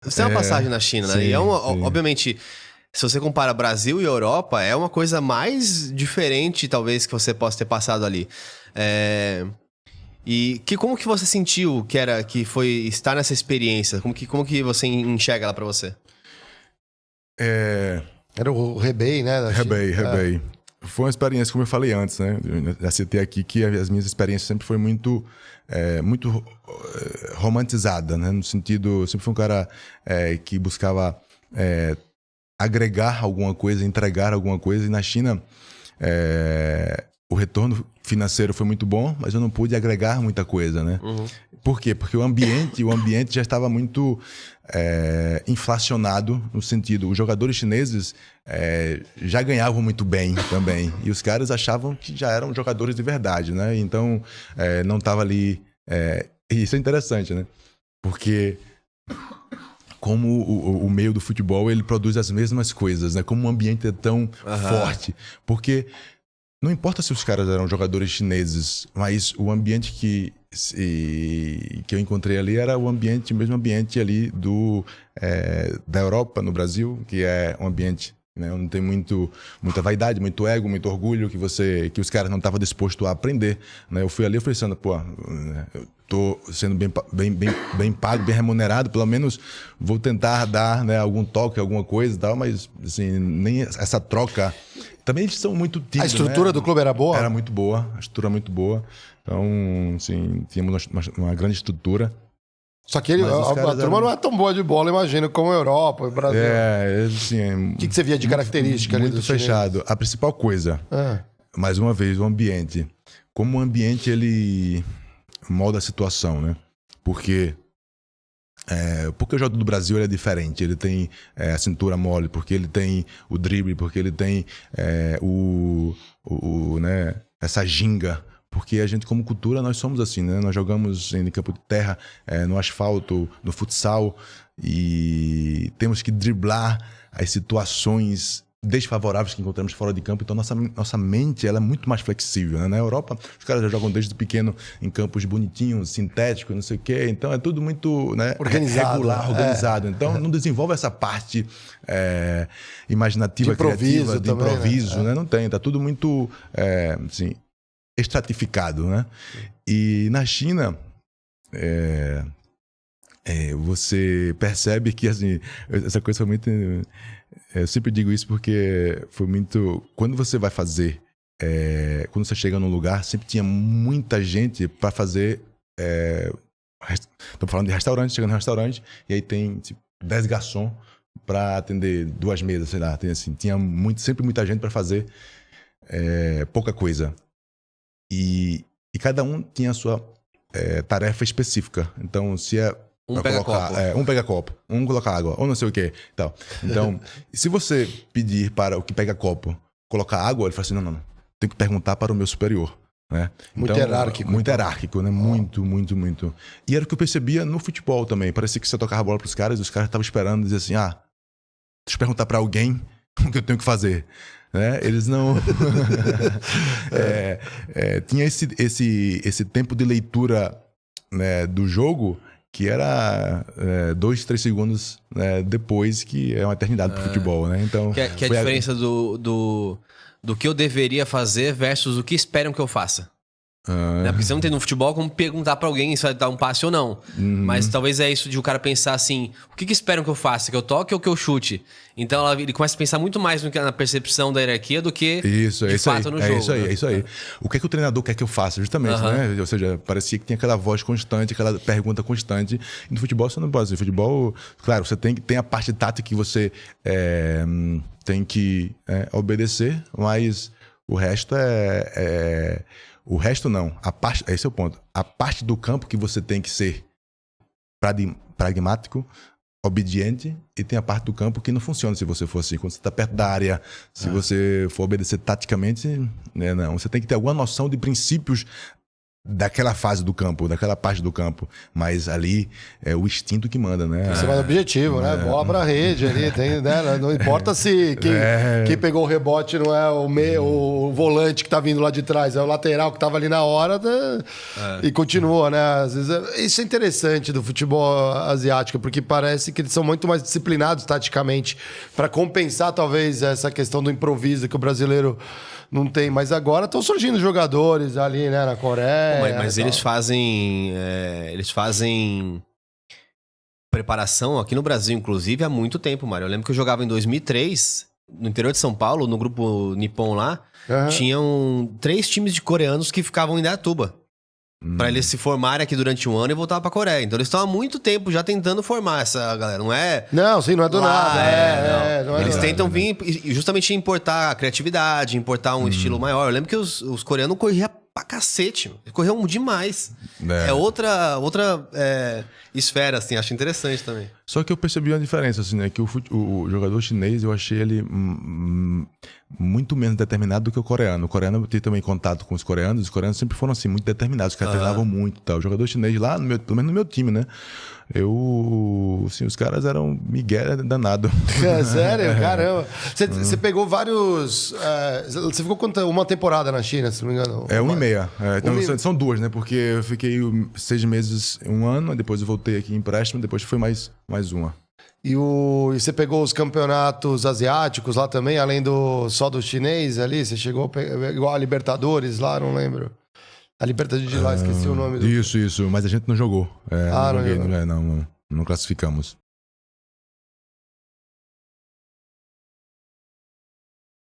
Você tem uma passagem na China, né? Sim, E sim. obviamente, se você compara Brasil e Europa, é uma coisa mais diferente, talvez, que você possa ter passado ali. Como que você sentiu que foi estar nessa experiência? Como que você enxerga ela pra você? Era o Rebei, né? Rebei. Foi uma experiência, como eu falei antes, né? Eu já citei aqui que as minhas experiências sempre foi muito romantizada, né? No sentido, sempre fui um cara que buscava agregar alguma coisa, entregar alguma coisa. E na China, o retorno financeiro foi muito bom, mas eu não pude agregar muita coisa, né? Uhum. Por quê? Porque o ambiente já estava muito inflacionado, no sentido, os jogadores chineses já ganhavam muito bem também. E os caras achavam que já eram jogadores de verdade, né? Então, não estava ali... E isso é interessante, né? Porque como o meio do futebol, ele produz as mesmas coisas, né? Como o ambiente é tão forte. Porque não importa se os caras eram jogadores chineses, mas o ambiente que eu encontrei ali era o mesmo ambiente ali da Europa, no Brasil, que é um ambiente, né, onde tem muita vaidade, muito ego, muito orgulho, que os caras não estavam dispostos a aprender, né? Eu fui ali oferecendo, eu tô sendo bem pago, bem remunerado, pelo menos vou tentar dar, né, algum toque, alguma coisa e tal, mas assim, nem essa troca. Também eles são muito tímidos. A estrutura, né, do clube era boa? Era muito boa, a estrutura era muito boa. Então, assim, tínhamos uma grande estrutura. Só que a turma não é tão boa de bola, imagino, como a Europa, o Brasil. Assim... O que você via de característica ali? Muito fechado. Chineses? A principal coisa, mais uma vez, o ambiente. Como o ambiente, ele molda a situação, né? Porque o jogo do Brasil ele é diferente. Ele tem a cintura mole, porque ele tem o drible, porque ele tem né, essa ginga. Porque a gente, como cultura, nós somos assim, né? Nós jogamos em campo de terra, no asfalto, no futsal, e temos que driblar as situações desfavoráveis que encontramos fora de campo. Então, nossa mente ela é muito mais flexível, né? Na Europa, os caras já jogam desde pequeno em campos bonitinhos, sintéticos, não sei o quê. Então, é tudo muito, né, regular, organizado. Então, não desenvolve essa parte imaginativa, criativa, de improviso, né? Não tem. Tá tudo muito, assim, estratificado, né? E na China, você percebe que, assim, essa coisa foi muito... Eu sempre digo isso porque foi muito... Quando você vai fazer... quando você chega num lugar, sempre tinha muita gente para fazer... Estamos falando de restaurante, chegando no restaurante, e aí tem tipo, 10 garçons para atender 2 mesas, sei lá. Tinha sempre muita gente para fazer pouca coisa. E cada um tinha a sua tarefa específica. Então, se um pega copo. Um pega copo, um coloca água, ou não sei o quê. Então, se você pedir para o que pega copo colocar água, ele fala assim, não. Tem que perguntar para o meu superior. Né? Muito hierárquico. Muito hierárquico, né? Muito. E era o que eu percebia no futebol também. Parecia que você tocava a bola para os caras e os caras estavam esperando e diziam assim, deixa eu perguntar para alguém o que eu tenho que fazer. Né? Eles não... tinha esse tempo de leitura, né, do jogo que era 2, 3 segundos, né, depois, que é uma eternidade pro futebol, né? Então, que é a diferença do que eu deveria fazer versus o que esperam que eu faça. Né? Porque você não tem no futebol como perguntar pra alguém se vai dar um passe ou não. Mas talvez é isso de o cara pensar assim, o que esperam que eu faça? Que eu toque ou que eu chute? Então ele começa a pensar muito mais na percepção da hierarquia do que de fato no jogo. É isso aí. O que é que o treinador quer que eu faça? Justamente, né? Ou seja, parecia que tinha aquela voz constante, aquela pergunta constante. E no futebol você não pode. No futebol, claro, você tem a parte tática que você tem que obedecer, mas o resto o resto não. Esse é o ponto. A parte do campo que você tem que ser pragmático, obediente, e tem a parte do campo que não funciona se você for assim. Quando você está perto da área, se você for obedecer taticamente, né, não. Você tem que ter alguma noção de princípios daquela fase do campo, daquela parte do campo. Mas ali é o instinto que manda, né? Isso é mais objetivo, né? Bola pra rede ali, tem, né? Não importa se quem pegou o rebote não é o volante que tá vindo lá de trás, é o lateral que tava ali na hora e continua, né? Às vezes isso é interessante do futebol asiático, porque parece que eles são muito mais disciplinados taticamente para compensar talvez essa questão do improviso que o brasileiro não tem, mas agora estão surgindo jogadores ali, né, na Coreia. Mas eles fazem preparação aqui no Brasil, inclusive, há muito tempo, Mário. Eu lembro que eu jogava em 2003, no interior de São Paulo, no grupo Nippon lá, tinham 3 times de coreanos que ficavam em Indaiatuba. Pra eles se formarem aqui durante um ano e voltar pra Coreia. Então eles estão há muito tempo já tentando formar essa galera, não é? Não, sim, não é do nada. Não. Eles tentam vir e justamente importar a criatividade, importar um estilo maior. Eu lembro que os coreanos corriam pra cacete, eles corriam demais. É outra esfera, assim, acho interessante também. Só que eu percebi uma diferença, assim, né? Que o jogador chinês, eu achei ele muito menos determinado do que o coreano. O coreano, eu tive também contato com os coreanos sempre foram, assim, muito determinados, os caras treinavam muito e tal. O jogador chinês lá, pelo menos no meu time, né? Assim, os caras eram Miguel danado. Sério? Caramba. Você pegou vários... você ficou uma temporada na China, se não me engano? 1,5. Então, são 2, né? Porque eu fiquei 6 meses, 1 ano, depois eu voltei aqui em empréstimo, depois foi mais uma. E você pegou os campeonatos asiáticos lá também, além só do chinês ali? Você chegou igual a Libertadores lá, não lembro. A Libertadores de lá, esqueci o nome. Isso. Mas a gente não jogou. Não classificamos.